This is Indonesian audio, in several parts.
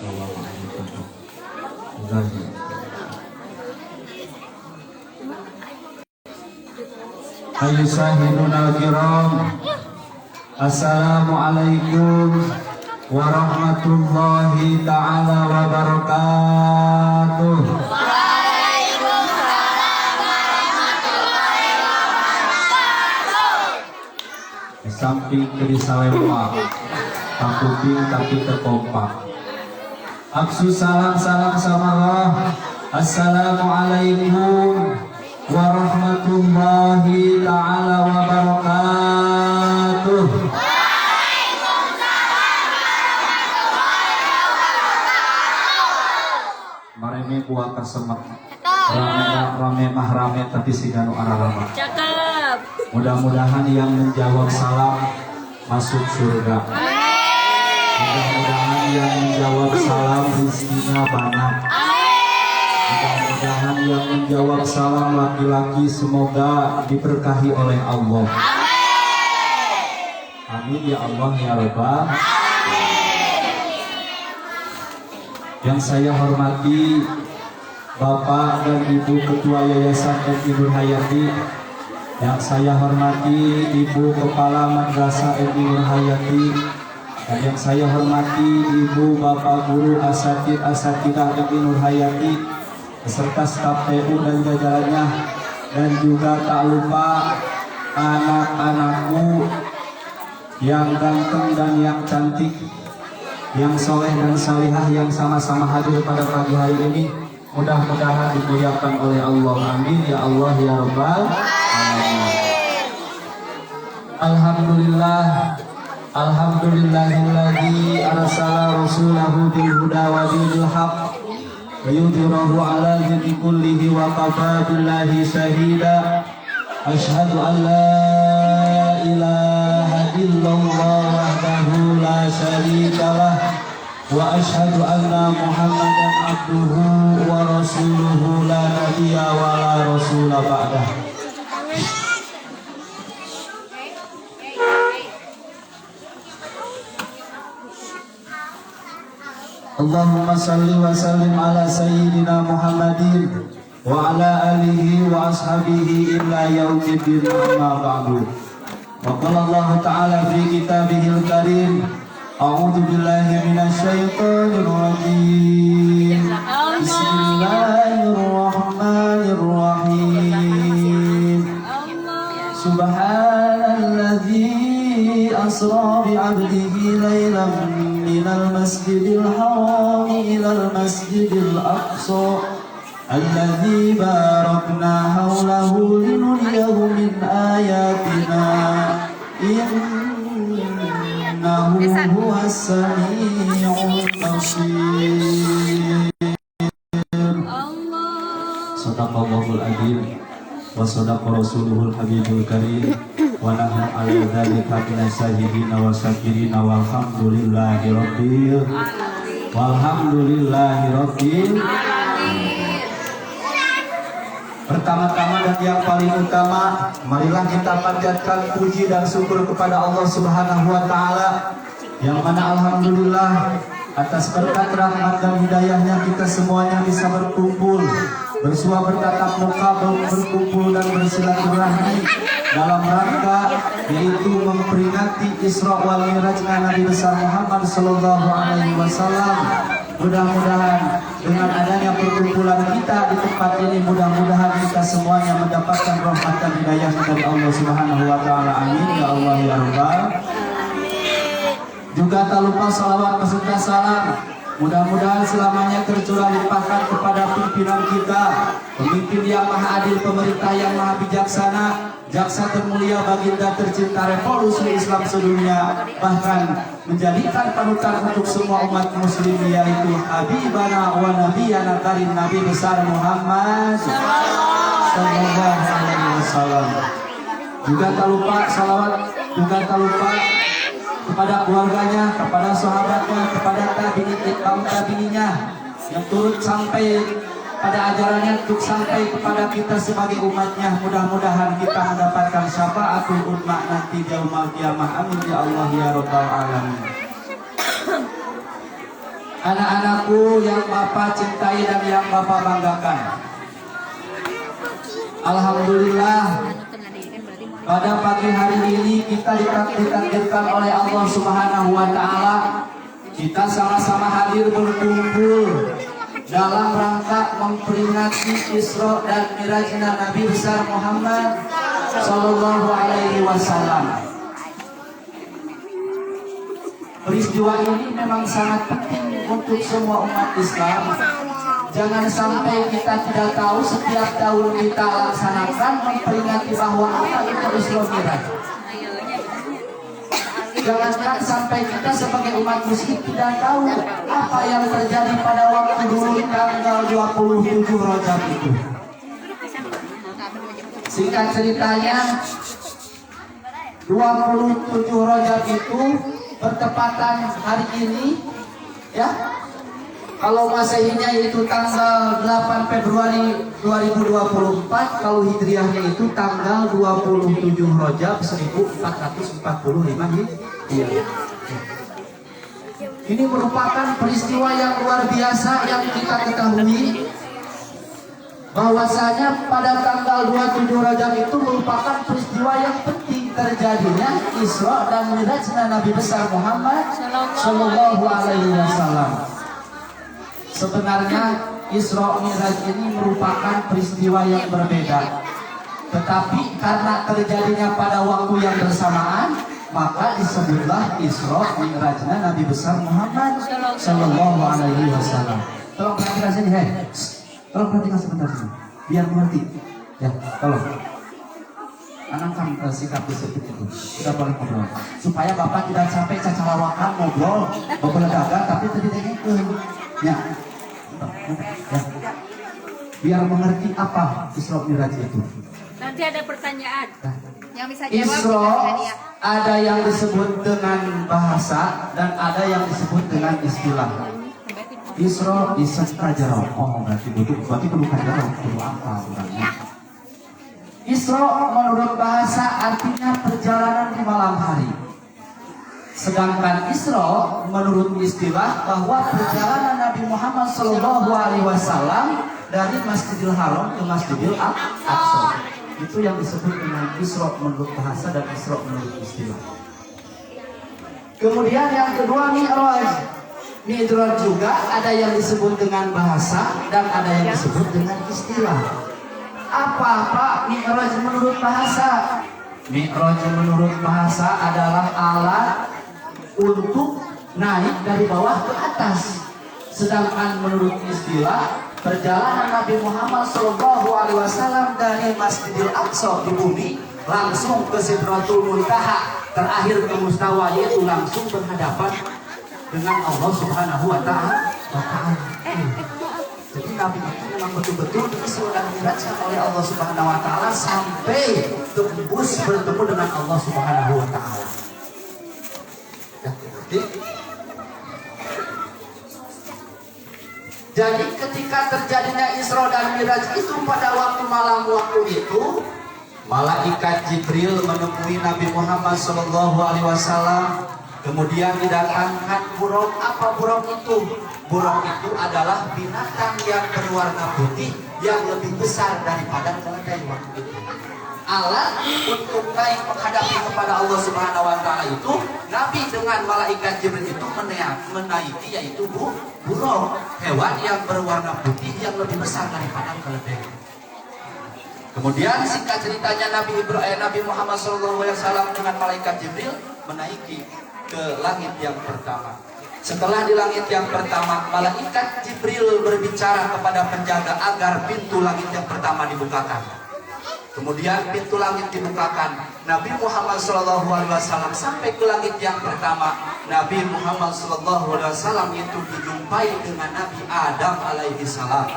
Assalamualaikum. Ayyuhal kiram, assalamualaikum warahmatullahi ta'ala wabarakatuh. Di samping kiri salema, takuping tapi terkompak. Aksu salam sama Allah. Assalamualaikum warahmatullahi ta'ala wabarakatuh. Mareme buat kesemak rame mah rame tapi siganu arah-arah. Cakep. Mudah-mudahan yang menjawab salam masuk surga. Mudah-mudahan yang menjawab salam rezekinya banyak. Mudah-mudahan yang menjawab salam laki-laki semoga diberkahi oleh Allah. Amin ya Allah ya Rabbal. Yang saya hormati Bapak dan Ibu Ketua Yayasan MI Nur Hayati, yang saya hormati Ibu Kepala Madrasah MI Nur Hayati, dan yang saya hormati Ibu Bapak Guru Asatidah MI Nur Hayati beserta staf TU dan jajarannya, dan juga tak lupa anak-anakku yang ganteng dan yang cantik, yang soleh dan salihah yang sama-sama hadir pada pagi hari ini. Mudah-mudahan dimuliakan oleh Allah. Amin ya Allah ya Rabbal alamin. Alhamdulillah, alhamdulillahilladzi arsala rasulahu bil huda wa dinil haqq liyudhhirahu 'ala dini kullihi wa kafa billahi shahida. Asyhadu an la ilaha illallah wahdahu la syarikalah wa asyhadu anna Muhammadan abduhu wa rasuluhu la nabiyya wa la rasula ba'dah. Allahumma salli wa sallim ala sayyidina Muhammadin wa ala alihi wa ashabihi illa yaumiddin, amma ba'du. Wa qala Allah ta'ala fi kitabihil karim, a'udzu billahi minasyaitonir rajim. Bismillahirrahmanirrahim. Subhanalladzi asra bi 'abdihi lailan minal masjidil haram ilal masjidil aqsa alladzi barakna hawlahu linuriyahu min ayatina innahu huwas sami'ul basir. Sadaqallahul adzim wa sadaqa rasuluhul habibul karim wa nahnu ala dzalika minas syahidina wa syakirina walhamdulillahi rabbil alamin. Pertama-tama dan yang paling utama, marilah kita panjatkan puji dan syukur kepada Allah Subhanahu wa taala, yang mana alhamdulillah atas berkat rahmat dan hidayahnya kita semuanya bisa berkumpul, bersua bertatap muka, berkumpul dan bersilaturahmi dalam rangka yaitu memperingati Isra wal Mi'rajnya Nabi besar Muhammad sallallahu alaihi wasallam. Mudah-mudahan dengan adanya perkumpulan kita di tempat ini, mudah-mudahan kita semuanya mendapatkan rahmat dan hidayah dari Allah Subhanahu wa taala. Amin ya Allah ya Rabbal. Juga tak lupa salawat beserta salam mudah-mudahan selamanya tercurah limpahkan kepada pimpinan kita, pemimpin yang maha adil, pemerintah yang maha bijaksana, jaksa termulia baginda tercinta revolusi Islam sedunia, bahkan menjadikan panutan untuk semua umat muslim, yaitu Habibana wa Nabiyana karim Nabi besar Muhammad sallallahu alaihi wasallam. Juga tak lupa salawat, juga tak lupa kepada keluarganya, kepada sahabatnya, kepada tabi'ininya yang turut sampai pada ajarannya untuk sampai kepada kita sebagai umatnya. Mudah-mudahan kita mendapatkan syafaatul ummah nanti di yaumul qiyamah. Amin ya Allah ya Rabbal alamin. anak-anakku yang Bapak cintai dan yang Bapak banggakan. Alhamdulillah, pada pagi hari ini kita ditakdirkan oleh Allah Subhanahu wa Ta'ala. Kita sama-sama hadir berkumpul dalam rangka memperingati Isra dan Mirajnya Nabi besar Muhammad Sallallahu Alaihi Wasallam. Peristiwa ini memang sangat penting untuk semua umat Islam. Jangan sampai kita tidak tahu setiap tahun kita laksanakan memperingati bahwa apa itu Isra Miraj. Jangankan sampai kita sebagai umat muslim tidak tahu apa yang terjadi pada waktu dulu tanggal 27 Rajab itu. Singkat ceritanya, 27 Rajab itu bertepatan hari ini, ya. Kalau Masehinya itu tanggal 8 Februari 2024, kalau Hijriahnya itu tanggal 27 Rajab 1445 Hijriah. Ini merupakan peristiwa yang luar biasa yang kita ketahui, bahwasanya pada tanggal 27 Rajab itu merupakan peristiwa yang penting terjadinya Isra dan Mirajnya Nabi besar Muhammad Sallallahu Alaihi Wasallam. Sebenarnya Isra Miraj ini merupakan peristiwa yang berbeda, tetapi karena terjadinya pada waktu yang bersamaan, maka disebutlah Isra Mirajnya Nabi besar Muhammad Sallallahu Alaihi Wasallam. Tolong perhatikan sini, tolong perhatikan sebentar sini, biar mengerti. Ya, tolong. Anangkan sikap seperti itu. Kita boleh ngobrol, supaya Bapak tidak sampai cacalawakan ngobrol dagang, tapi tadi ya. Ya. Biar mengerti apa Isra Miraj itu. Nanti ada pertanyaan yang bisa jawab. Isra ada yang disebut dengan bahasa dan ada yang disebut dengan istilah. Isra disetrajaro. Oh, berarti kudu kajaro, kudu apa orangnya. Isra menurut bahasa artinya perjalanan di malam hari. Sedangkan Isra menurut istilah bahwa perjalanan Nabi Muhammad Sallallahu Alaihi Wasallam dari Masjidil Haram ke Masjidil Aqsa. Itu yang disebut dengan Isra menurut bahasa dan Isra menurut istilah. Kemudian yang kedua Mi'raj. Mi'raj juga ada yang disebut dengan bahasa dan ada yang disebut dengan istilah. Apa Mi'raj menurut bahasa? Mi'raj menurut bahasa adalah alat untuk naik dari bawah ke atas. Sedangkan menurut istilah, perjalanan Nabi Muhammad SAW dari Masjidil Aqsa di bumi langsung ke Sidratul Muntaha, terakhir ke Mustawa, yaitu langsung berhadapan dengan Allah Subhanahu wa Ta'ala. Jadi Nabi itu memang betul-betul diisra dan mirajkan oleh Allah Subhanahu wa Ta'ala sampai tembus bertemu dengan Allah Subhanahu wa Ta'ala. Jadi ketika terjadinya Isra dan Miraj itu pada waktu malam waktu itu, malaikat Jibril menemui Nabi Muhammad SAW. Kemudian didatangkan buruk. Apa buruk itu? Buruk itu adalah binatang yang berwarna putih yang lebih besar daripada keledai waktu itu. Alat untuk naik menghadapi kepada Allah Subhanahu wa Ta'ala itu, Nabi dengan malaikat Jibril itu menaiki, yaitu burung, hewan yang berwarna putih yang lebih besar daripada keledai. Kemudian singkat ceritanya Nabi Muhammad SAW dengan malaikat Jibril menaiki ke langit yang pertama. Setelah di langit yang pertama, malaikat Jibril berbicara kepada penjaga agar pintu langit yang pertama dibukakan. Kemudian pintu langit dibukakan. Nabi Muhammad SAW sampai ke langit yang pertama. Nabi Muhammad SAW itu dijumpai dengan Nabi Adam alaihi salam.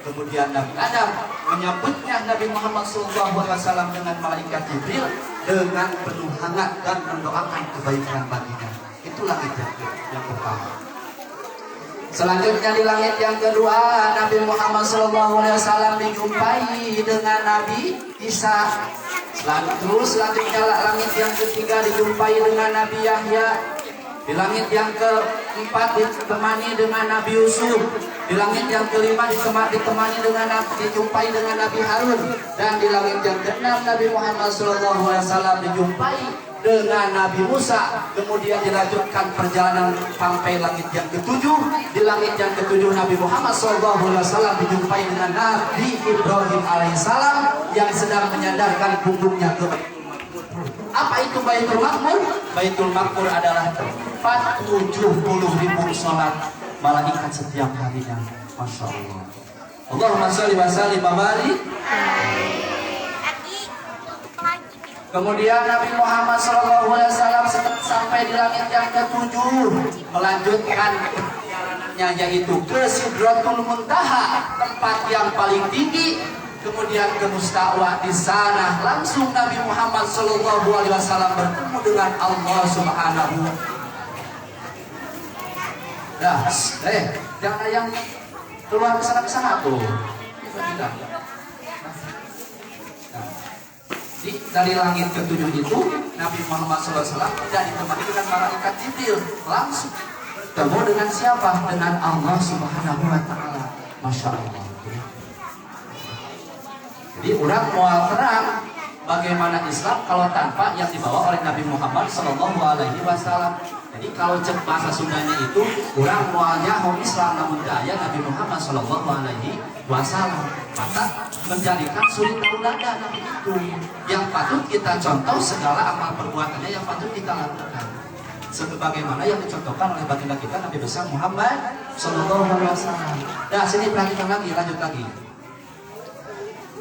Kemudian Nabi Adam menyambutnya Nabi Muhammad SAW dengan malaikat Jibril dengan penuh hangat dan mendoakan kebaikan baginya. Itu langit yang pertama. Selanjutnya di langit yang kedua, Nabi Muhammad SAW dijumpai dengan Nabi Isa. Selanjutnya langit yang ketiga dijumpai dengan Nabi Yahya. Di langit yang keempat ditemani dengan Nabi Yusuf. Di langit yang kelima ditemani dengan dijumpai dengan Nabi Harun. Dan di langit yang keenam Nabi Muhammad SAW dijumpai dengan Nabi Musa. Kemudian dilanjutkan perjalanan sampai langit yang ketujuh. Di langit yang ketujuh Nabi Muhammad SAW dijumpai dengan Nabi Ibrahim alaihissalam yang sedang menyandarkan punggungnya ke apa itu Baitul Maqmur? Baitul Maqmur adalah tempat 70.000 sholat malaikat setiap harinya. Masya Allah. Allahumma sholli wa sallim wa barik. Kemudian Nabi Muhammad SAW sampai di langit yang ketujuh melanjutkan perjalanannya yaitu ke Sidratul Muntaha, tempat yang paling tinggi. Kemudian ke Mustaqwa, di sana langsung Nabi Muhammad SAW bertemu dengan Allah Subhanahu. Dah, jangan ada yang keluar kesana tuh. Tidak. Dari langit ketujuh itu Nabi Muhammad SAW tidak ditemani dengan malaikat Jibril, langsung bertemu dengan siapa? Dengan Allah Subhanahu wa Ta'ala. Masya Allah. Jadi orang mau terang bagaimana Islam kalau tanpa yang dibawa oleh Nabi Muhammad SAW. Jadi kalau cek bahasa Sundanya itu orang mualnya mau Islam namun daya Nabi Muhammad SAW. Maka menjadikan suri tauladan Nabi itu yang patut kita contoh, segala amal perbuatannya yang patut kita lakukan. Sebagaimana yang dicontohkan oleh baginda kita Nabi besar Muhammad SAW. Nah sini perhatikan lagi, lanjut lagi.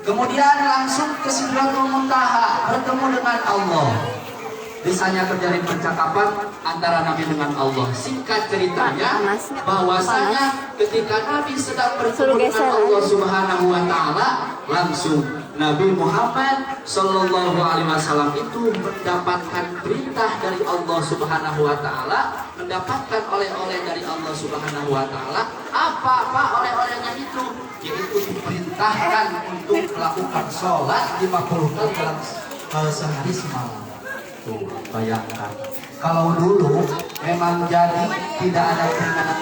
Kemudian langsung ke Sidratul Muntaha bertemu dengan Allah. Di sana terjadi percakapan antara Nabi dengan Allah. Singkat ceritanya, bahwasanya ketika Nabi sedang bertemu dengan Allah Subhanahu wa Ta'ala, langsung Nabi Muhammad SAW itu mendapatkan perintah dari Allah Subhanahu wa Ta'ala, mendapatkan oleh-oleh dari Allah Subhanahu wa Ta'ala. Apa oleh-olehnya itu? Yaitu diperintahkan untuk melakukan sholat 50 kali dalam sehari semalam. Tuh, bayangkan. Kalau dulu memang jadi tidak ada keringanan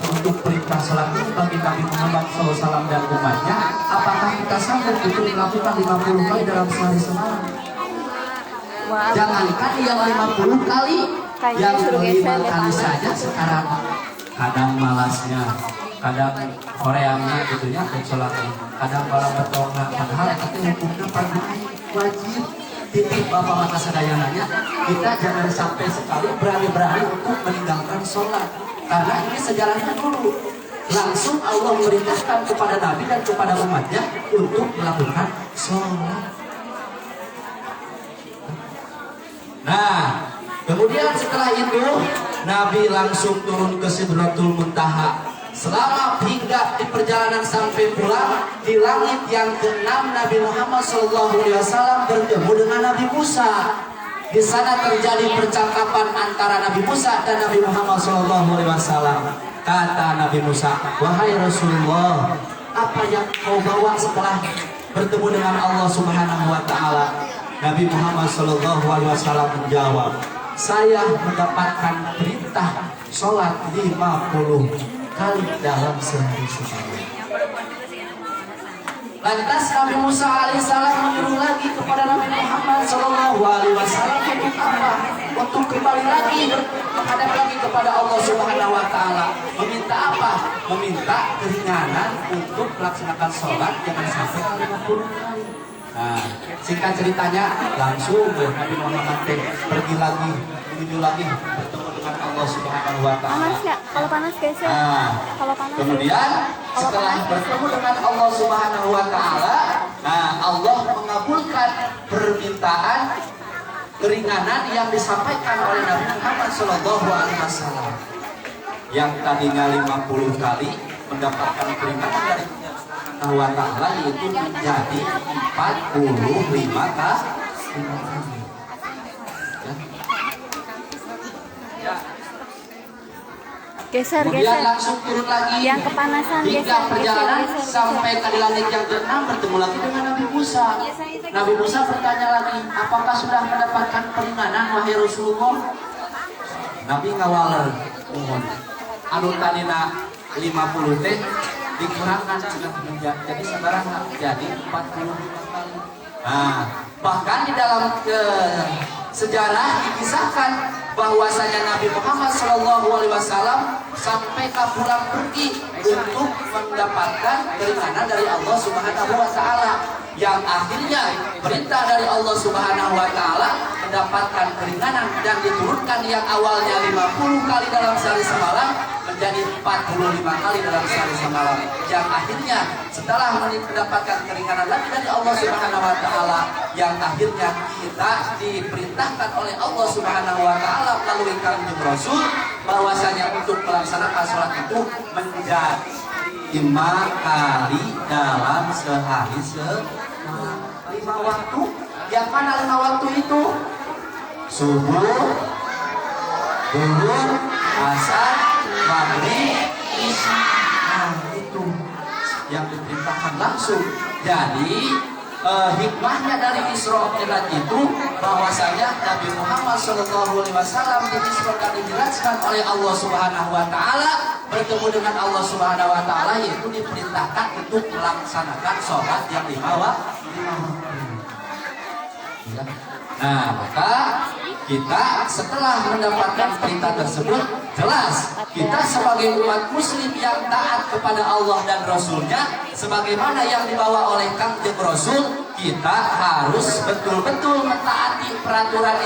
untuk perintah sholat itu bagi Nabi Muhammad SAW dan umatnya, apakah kita sanggup untuk melakukan 50 kali dalam sehari semalam? Jangankan yang 50 kali, yang 5 kali saja sekarang kadang malasnya, kadang koreanya gitunya sholatnya, kadang malah bertolak, padahal itu hukumnya fardu wajib. Titip Bapak mata sadayananya, kita jangan sampai sekali berani-berani untuk meninggalkan sholat, karena ini sejalannya dulu. Langsung Allah memerintahkan kepada Nabi dan kepada umatnya untuk melakukan sholat. Nah, kemudian setelah itu Nabi langsung turun ke Sidratul Muntaha. Selama hingga di perjalanan sampai pulang, di langit yang ke-6 Nabi Muhammad SAW bertemu dengan Nabi Musa. Di sana terjadi percakapan antara Nabi Musa dan Nabi Muhammad SAW. Kata Nabi Musa, wahai Rasulullah, apa yang kau bawa setelah bertemu dengan Allah Subhanahu wa Ta'ala? Nabi Muhammad SAW menjawab, saya mendapatkan perintah sholat 50 kali dalam sehari semalam. Lantas Nabi Musa alaihissalam menyuruh lagi kepada Nabi Muhammad SAW untuk apa? Untuk kembali lagi menghadap lagi kepada Allah Subhanahu wa Ta'ala. Meminta apa? Meminta keringanan untuk melaksanakan sholat jangan sampai 50 kali. Nah, singkat ceritanya langsung Nabi Muhammad pergi lagi, menuju lagi bertemu dengan Allah Subhanahu wa Ta'ala. Panas nggak? Kalau panas guys ya. Kalau panas. Kemudian setelah bertemu dengan Allah Subhanahu wa Ta'ala, nah Allah mengabulkan permintaan keringanan yang disampaikan oleh Nabi Muhammad SAW. Yang tadinya 50 kali mendapatkan keringanan dari Allah wa Ta'ala yaitu menjadi 45 kali. Geser. Kemudian langsung turun lagi yang kepanasan hingga perjalanan sampai ke langit yang ke-6 bertemu lagi dengan Nabi Musa. Nabi Musa bertanya lagi, apakah sudah mendapatkan keringanan wahai Rasulullah? Nabi ngawaler, mohon anu tanina 50 teh dikurangkan sudah jadi sebarang jadi 45 kali. Nah, bahkan di dalam sejarah dikisahkan bahwasanya Nabi Muhammad SAW sampai ke pulang pergi untuk mendapatkan keringanan dari Allah Subhanahu wa taala, yang akhirnya perintah dari Allah Subhanahu wa taala mendapatkan keringanan dan diturunkan yang awalnya 50 kali dalam sehari semalam menjadi 45 kali dalam sehari semalam, yang akhirnya setelah mendapatkan keringanan lagi dari Allah Subhanahu wa taala, yang akhirnya kita diperintahkan oleh Allah Subhanahu wa taala melalui Kanjeng Rasul bahwasanya untuk melaksanakan sholat itu menjadi 5 kali dalam sehari semalam. 5 waktu. Yang mana 5 waktu itu? Subuh, zuhur, asar, maghrib, isya. Nah, itu yang diperintahkan langsung. Jadi hikmahnya dari Isra Mi'raj itu bahwasanya Nabi Muhammad SAW diisrakan, dijelaskan oleh Allah Subhanahu wa taala, bertemu dengan Allah Subhanahu wa taala, yaitu diperintahkan untuk melaksanakan sholat yang 5 waktu. Nah, maka kita setelah mendapatkan perintah tersebut, jelas kita sebagai umat muslim yang taat kepada Allah dan Rasulnya, sebagaimana yang dibawa oleh Kanjeng Rasul, kita harus betul-betul mentaati peraturan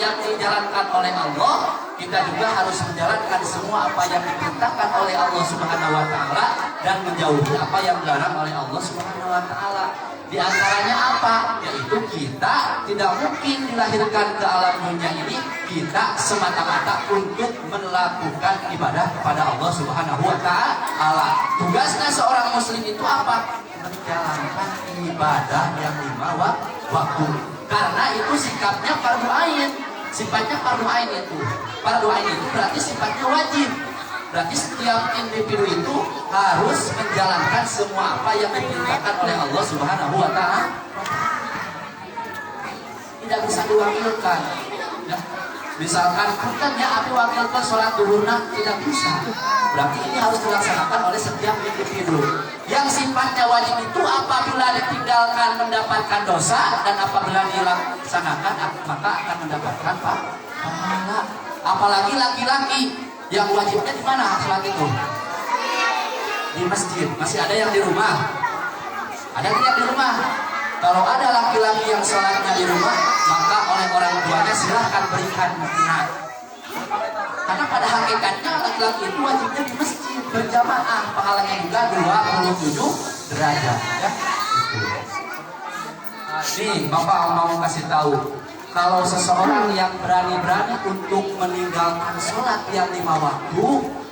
yang dijalankan oleh Allah. Kita juga harus menjalankan semua apa yang diperintahkan oleh Allah Subhanahu wa taala dan menjauhi apa yang dilarang oleh Allah Subhanahu wa taala. Di antaranya apa? Yaitu kita tidak mungkin dilahirkan ke alam dunia ini kita semata-mata untuk melakukan ibadah kepada Allah Subhanahu wa taala. Tugasnya seorang muslim itu apa? Menjalankan ibadah yang 5 waktu. Karena itu sikapnya fardu ain. Sifatnya fardu ain itu. Fardu ain itu berarti sifatnya wajib. Berarti setiap individu itu harus menjalankan semua apa yang diperintahkan oleh Allah Subhanahu wa taala. Tidak bisa diwakilkan. Ya. Misalkan bukannya aku wakilkan sholat duhurna, tidak bisa. Berarti ini harus dilaksanakan oleh setiap individu. Yang sifatnya wajib itu apabila ditinggalkan mendapatkan dosa, dan apabila dilaksanakan maka akan mendapatkan pahala. Apalagi laki-laki yang wajibnya di mana sholat itu? Di masjid. Masih ada yang di rumah? Ada yang di rumah? Kalau ada laki-laki yang sholatnya di rumah, maka oleh orang tuanya silahkan berikan sunat. Karena pada hakikatnya laki-laki itu wajibnya di masjid berjamaah, pahalanya juga 27 derajat. Ya. Nih, Bapak mau kasih tahu, kalau seseorang yang berani-berani untuk meninggalkan sholat yang 5 waktu,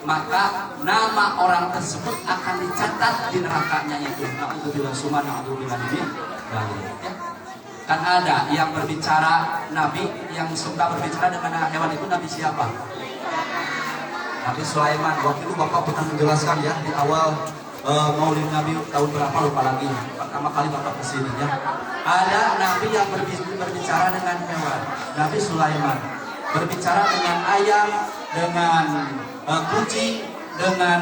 maka nama orang tersebut akan dicatat di nerakanya itu. Na'udzubillah summa na'udzubillah ini. Ya. Kan ada yang berbicara, Nabi yang suka berbicara dengan hewan itu, Nabi siapa? Nabi Sulaiman. Waktu itu Bapak pernah menjelaskan ya di awal Maulid Nabi tahun berapa lupa lagi. Pertama kali Bapak kesini ya. Ada Nabi yang berbicara dengan hewan. Nabi Sulaiman berbicara dengan ayam, dengan kucing, dengan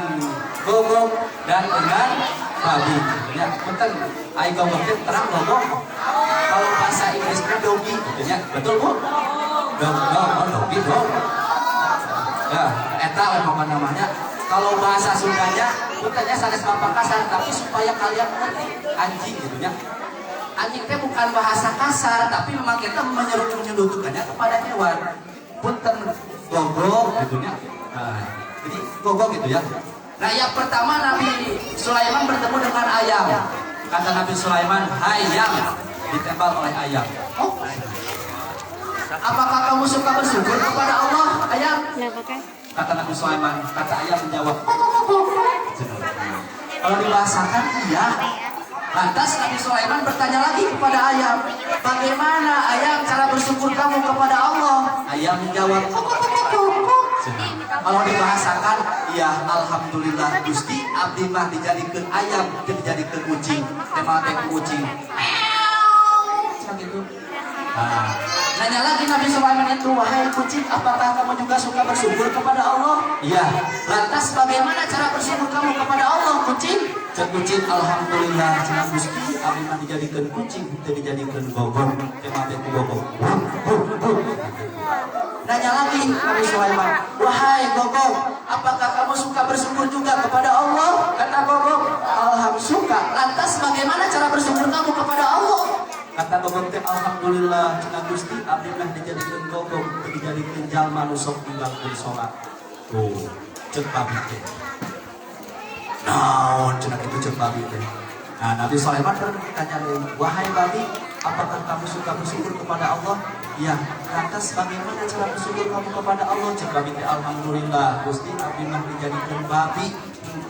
gogok, dan dengan babi. Ya, betul. Ayam gogoknya terang gogok. Kalau bahasa Inggrisnya doggy, ya betul bu? Doggy, dog. Ya, eta apa namanya? Kalau bahasa Sundanya, bukannya sanes bapak kasar, tapi supaya kalian mengerti, anjing gitu ya. Anjing itu bukan bahasa kasar, tapi memang kita menyerutukannya kepada hewan. Punten gogok gitu ya. Nah, jadi gogok gitu ya. Nah, yang pertama Nabi Sulaiman bertemu dengan ayam. Kata Nabi Sulaiman, "Hai ayam," ditembak oleh ayam. Oh, apakah kamu suka bersyukur kepada Allah, ayam? Kata Nabi Sulaiman, kata ayam menjawab, kalau dibahasakan iya. Lantas Nabi Sulaiman bertanya lagi kepada ayam, bagaimana ayam cara bersyukur kamu kepada Allah? Ayam menjawab, kalau dibahasakan, ya alhamdulillah Gusti, abdi mah dijadikan ayam, dijadikan kucing, tema teh kucing. Gitu. Nah, nanya lagi Nabi Sulaiman itu, wahai kucing, apakah kamu juga suka bersyukur kepada Allah? Iya. Lantas bagaimana cara bersyukur kamu kepada Allah, kucing? Cek kucing, alhamdulillah, cenah Gusti, abdi mah dijadikan kucing, teu dijadikan gogong, teu mah teu gogong. Nanya lagi Nabi Sulaiman, wahai gogong, apakah kamu suka bersyukur juga kepada Allah? Kata gogong, alhamdulillah suka. Lantas bagaimana cara bersyukur kamu kepada Allah? Kata gogong teh, alhamdulillah cenah Gusti abdi mah dijadikeun gogong teu dijadikeun jalma nu sok ninggalkeun salat. Tuh, ceuk babi teh. Naon cenah kitu ceuk babi teh. Nah, Nabi Sulaiman bertanya deui, wahai babi, apakah kamu suka bersyukur kepada Allah? Ya, lantas bagaimana cara bersyukur kamu kepada Allah? Ceuk babi teh, alhamdulillah Gusti abdi mah dijadikeun babi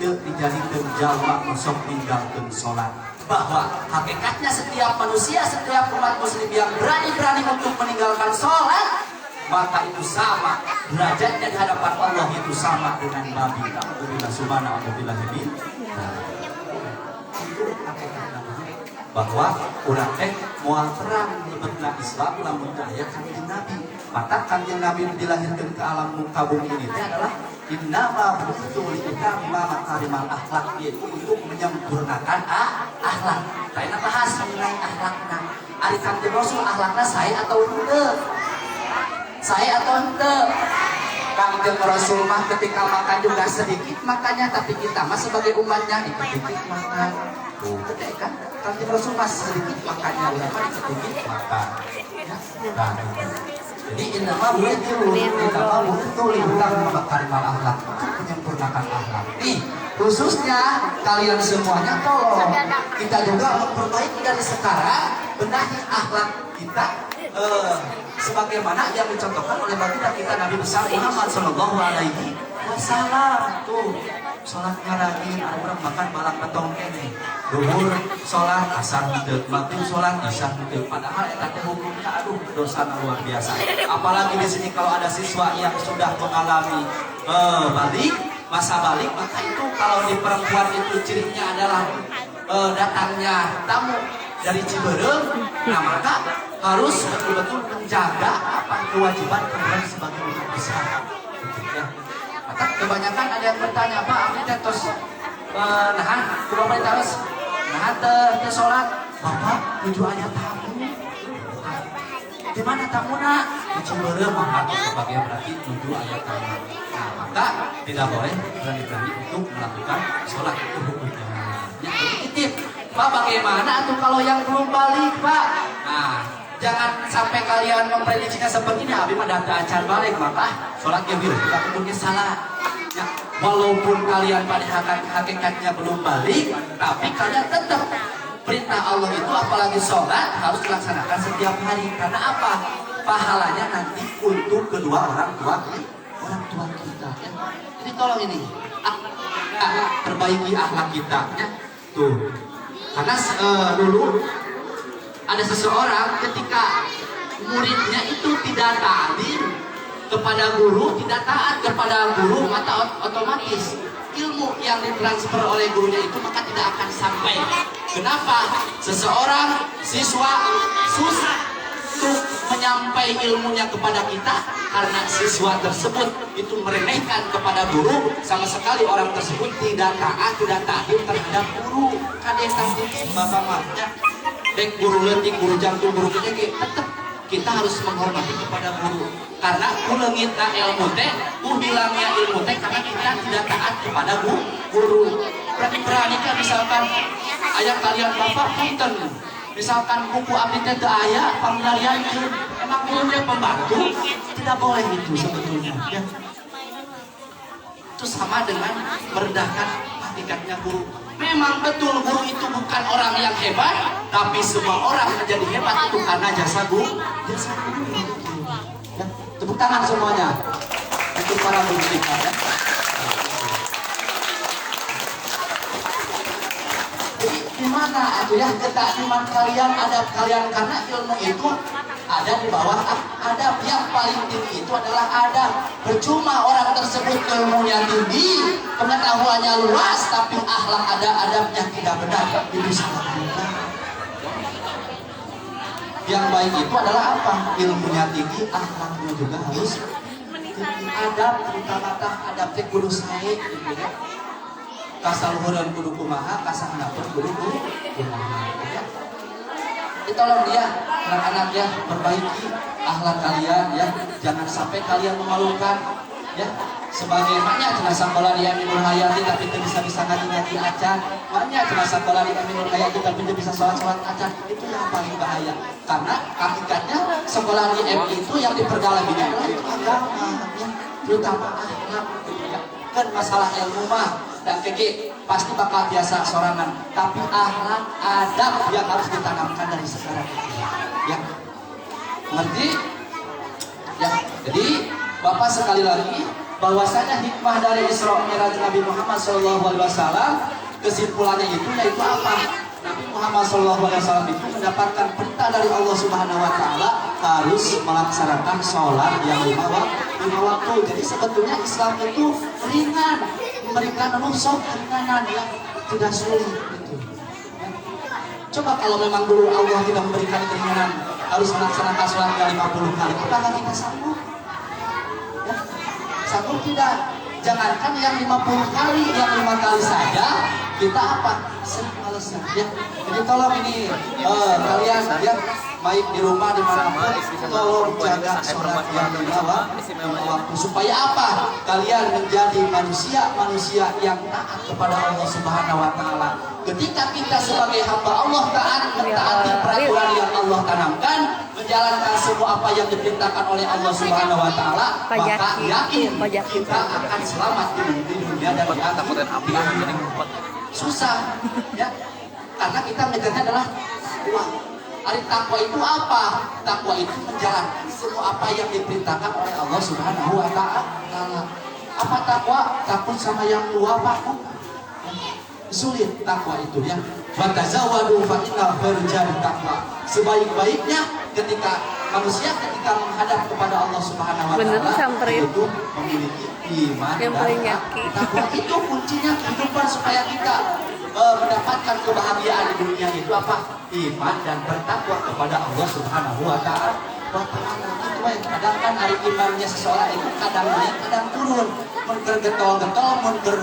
teu dijadikeun jalma nu sok ninggalkeun salat. Bahwa hakikatnya setiap manusia, setiap umat muslim yang berani-berani untuk meninggalkan sholat, maka itu sama derajatnya di hadapan Allah, itu sama dengan babi. Alhamdulillah subhanahu wa ta'ala ini. Bahwa urang teh moal terang nyebutna Islam lamun aya kanjeng Nabi. Maka kanjeng Nabi dilahirkan ke alam muka bumi ini adalah innama bu'itsu liutamma makarimal akhlak, yaitu untuk menyempurnakan akhlak. Lain bahas mengenai akhlakna. Ari kanjeng Rasul akhlakna saya atau henteu? Saya atau henteu? Kanjeng Rasul mah ketika makan juga sedikit makannya, tapi kita mah sebagai umatnya dikit-dikit makan. Tuh, gede kan? Kanjeng Rasul mah sedikit makannya, ulama sedikit makan. Ya, nah, jadi innama bu'itsu liutamma makarimal akhlak, untuk menyempurnakan akhlak. Nih, khususnya kalian semuanya tolong kita juga memperbaiki dari sekarang, benahi akhlak kita sebagaimana yang dicontohkan oleh baginda kita Nabi besar Muhammad sallallahu alaihi wasallam. Tuh, salatnya rajin, orang makan balak betong kene. Duhur salat, asar henteu, maghrib salat, isya henteu. Padahal eta teh hukumnya aduh dosa luar biasa. Apalagi di sini kalau ada siswa yang sudah mengalami balik, masa balik, maka itu kalau di perempuan itu cirinya adalah datangnya tamu dari Ciberem. Nah, maka harus betul-betul menjaga apa kewajiban perempuan sebagai umat besar. Ya. Maka kebanyakan ada yang bertanya, Pak, abdi teh tos nahan, kumaha terus nahan teh salat. Bapak, 7 ayat tamu. Di mana tamuna? Di Ciberem, maka sebagai berarti 7 ayat tamu. Nah, maka tidak boleh berani-berani untuk melakukan sholat itu hukumnya. Ya, titip. Pak, bagaimana tuh kalau yang belum balik, Pak? Nah, jangan sampai kalian memprediksinya seperti ini. Habis mendata acan balik, maka sholatnya biru, tidak mungkin salah. Ya, walaupun kalian pada hakikatnya belum balik, tapi kalian tetap perintah Allah itu, apalagi sholat harus dilaksanakan setiap hari. Karena apa? Pahalanya nanti untuk kedua orang tua kita. Ya. Jadi tolong ini, perbaiki akhlak kita. Ya. Tuh. Karena dulu ada seseorang ketika muridnya itu tidak taat kepada guru, tidak taat kepada guru, maka otomatis ilmu yang ditransfer oleh gurunya itu maka tidak akan sampai. Kenapa? Seseorang siswa susah untuk menyampai ilmunya kepada kita karena siswa tersebut itu meremehkan kepada guru, sama sekali orang tersebut tidak taat, tidak taat terhadap guru. Kadang bapak mahnya dek guru letik, guru jantung, guru kecil, tetap kita harus menghormati kepada guru. Karena kuleungitna ilmu teh, hilangnya ilmu teh karena kita tidak taat kepada guru. Berani kan misalkan ayah kalian bapak punten, misalkan buku abdi teh teu aya pamilariankeun, emang guru teh pembantu, tidak boleh itu sebetulnya. Ya. Itu sama dengan merendahkan hakikatnya guru. Memang betul guru itu bukan orang yang hebat, tapi semua orang menjadi hebat itu karena jasa guru. Jasa guru. Ya. Tepuk tangan semuanya untuk para guru kita. Ya. Jadi di mana ya ketakdiman kalian, adab kalian, karena ilmu itu ada di bawah adab. Yang paling tinggi itu adalah adab. Percuma orang tersebut ilmunya tinggi, pengetahuannya luas, tapi akhlak adabnya tidak benar, itu sangat mudah. Yang baik itu adalah apa? Ilmunya tinggi, akhlaknya juga harus adab, terutama adab teh kudu sae gitu ya. Kasaluhureun kudu kumaha, kasahandapun kudu kumaha ya. Tolong dia anak-anak ya, perbaiki akhlak kalian ya, jangan sampai kalian memalukan ya. Sebagai maknya cenah sakola di Aminul Hayati tapi tidak bisa ngaji acan, maknya cenah sakola di Aminul Hayati tapi tidak bisa sholat acan, itu yang paling bahaya. Karena hakikatnya sekolah di MI itu yang diperdalaminya adalah itu agama ya, terutama akhlak ya. Kan masalah ilmu mah dan keke pasti bakal biasa sorangan, tapi akhlak adab yang harus ditanamkan dari sekarang ya. Ngerti ya. Jadi Bapak sekali lagi bahwasanya hikmah dari Isra Mi'raj Nabi Muhammad SAW kesimpulannya itu yaitu apa? Nabi Muhammad SAW itu mendapatkan perintah dari Allah Subhanahu Wa Taala harus melaksanakan sholat yang lima waktu. Jadi sebetulnya Islam itu ringan, memberikan nusuk keringanan ya, tidak sulit gitu. Ya. Coba kalau memang dulu Allah tidak memberikan keringanan harus melaksanakan sholat yang 50 kali, apakah kita sanggup? Ya. Sanggup tidak? Jangankan yang 50 kali, yang 5 kali saja kita apa? Sering males ya. Jadi tolong ini kalian ya, baik di rumah di mana tolong jaga sholat yang lima waktu supaya apa? Kalian menjadi manusia yang taat kepada Allah Subhanahu Wa Taala. Ketika kita sebagai hamba Allah taat mentaati peraturan yang Allah tanamkan, menjalankan semua apa yang diperintahkan oleh Allah Subhanahu Wa Taala, maka yakin kita akan selamat di dunia dan di akhirat. Susah ya, karena kita mengejarnya adalah takwa. Ari takwa itu apa? Takwa itu menjalankan semua apa yang diperintahkan oleh Allah Subhanahu Wa Taala. Apa takwa? Takut sama yang tua Pak. Sulit takwa itu ya. Watazawadu fa inna khairal takwa. Sebaik-baiknya ketika manusia ketika menghadap kepada Allah Subhanahu Wa Taala itu memiliki iman yang paling yakin. Takwa itu kuncinya kehidupan supaya kita mendapatkan kebahagiaan di dunia itu apa? Iman dan bertakwa kepada Allah Subhanahu Wa Taala. Itu kadang kan hari imannya seseorang itu kadang naik, kadang turun, mundur getol-getol, mundur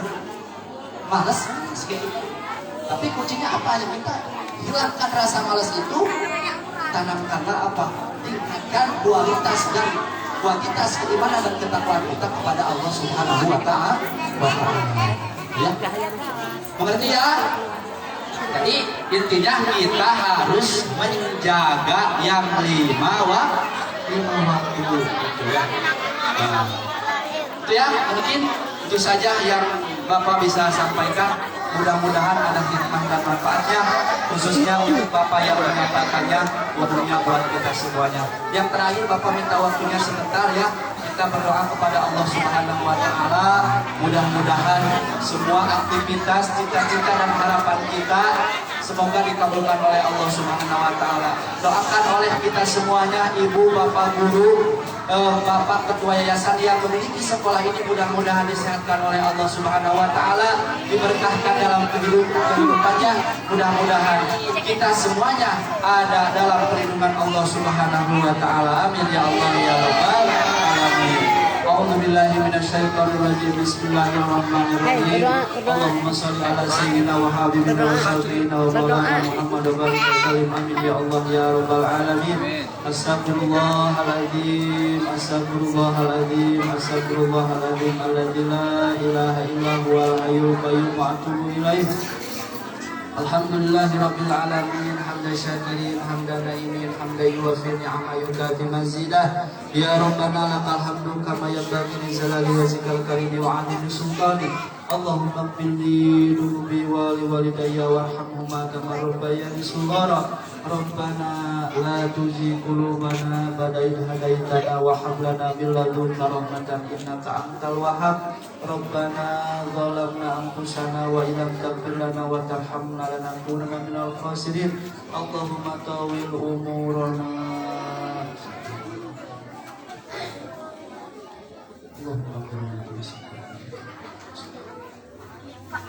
malas segitu. Tapi kuncinya apa yang kita hilangkan rasa malas itu, tanamkanlah apa? Tingkatkan kualitas keimanan dan ketakwaan kita kepada Allah Subhanahu Wa Taala. Ya. Mengerti ya? Jadi intinya kita harus menjaga yang lima waktu gitu ya. Itu ya, mungkin itu saja yang Bapak bisa sampaikan. Mudah-mudahan ada hikmah dan manfaatnya, khususnya untuk Bapak yang menyampaikannya, umumnya buat kita semuanya. Yang terakhir Bapak minta waktunya sebentar ya. Kita berdoa kepada Allah Subhanahu Wa Taala. Mudah-mudahan semua aktivitas, cita-cita dan harapan kita semoga dikabulkan oleh Allah Subhanahu Wa Taala. Doakan oleh kita semuanya, ibu, bapak guru, bapak ketua yayasan yang memiliki sekolah ini, mudah-mudahan disehatkan oleh Allah Subhanahu Wa Taala, diberkahkan dalam kehidupannya. Mudah-mudahan kita semuanya ada dalam perlindungan Allah Subhanahu Wa Taala. Amin ya Allah ya Rabbal alamin. A'udzubillahi minasyaitonirrajim. Bismillahirrahmanirrahim. Allahumma shalli ala sayyidina wa habibina wa shalina wa maulana Muhammad wa barik wa sallim. Amin ya Allah ya Rabbal alamin. Astagfirullahaladzim, astagfirullahaladzim, astagfirullahaladzim, alladzi la ilaha illa huwal hayyul qayyum wa atubu ilaih. Alhamdulillahi rabbil alamin, hamdan syakirin, hamdan naimin, hamdan yuwafi ni'ama yukafi mazidah. Ya Rabbana lakal hamdu kama yanbaghi li jalali wajhikal karimi wa 'azimi sultani. Allahumma ighfir li dhunubi wa li walidayya warhamhuma kama rabbayani shaghira. Rabbana la tuzigh qulubana ba'da idh hadaitana wa hab lana min ladunka rahmatan innaka antal wahhab. Rabbana zalamna anfusana wa illam taghfir lana wa tarhamna lanakunanna minal khasirin. Allahumma tawil umurana.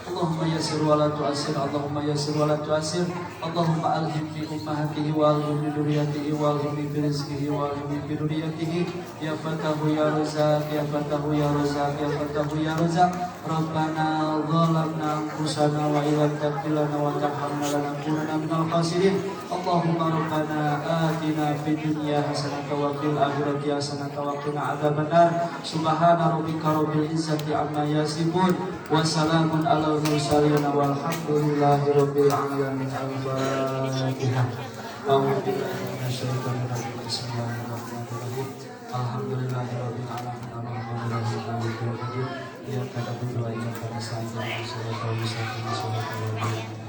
Allahumma yassir wa la tu'assir, Allahumma yassir wa la tu'assir, Allahumma alhim fi ummahatihi wa alhim fi duriyatihi wa alhim fi rizqihi wa alhim fi duriyatihi, ya Fatahu ya Razak, ya Fatahu ya Razak, ya Fatahu ya Razak. Rabbana zalamna anfusana wa illam taghfir lana wa tarhamna lanakunanna minal khasirin. Allahumma rabbana atina fid dunya hasanatan wa fil akhirati hasanatan wa qina adzabannar. Subhana rabbika rabbil izzati amma yasifun wa salamun alal mursalin walhamdulillahi rabbil alamin. Al-Fatihah. A'udzu billahi minasyaitonir rajim. Bismillahirrahmanirrahim. Alhamdulillahi rabbil alamin. Arrahmanirrahim. Maliki yaumiddin. Iyyaka na'budu wa iyyaka nasta'in. Ihdinas siratal mustaqim. Shiratal ladzina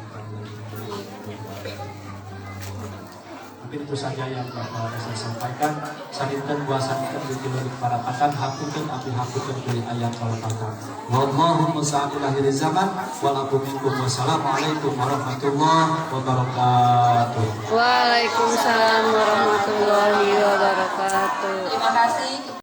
mungkin itu saja yang Bapak saya sampaikan. Sarinten buasankan di para pakan hakukeun abdi hakukeun deui aya kalopatan. Wallahu musta'an ila akhir zaman. Wassalamualaikum warahmatullahi wabarakatuh. Waalaikumsalam warahmatullahi wabarakatuh. Terima kasih.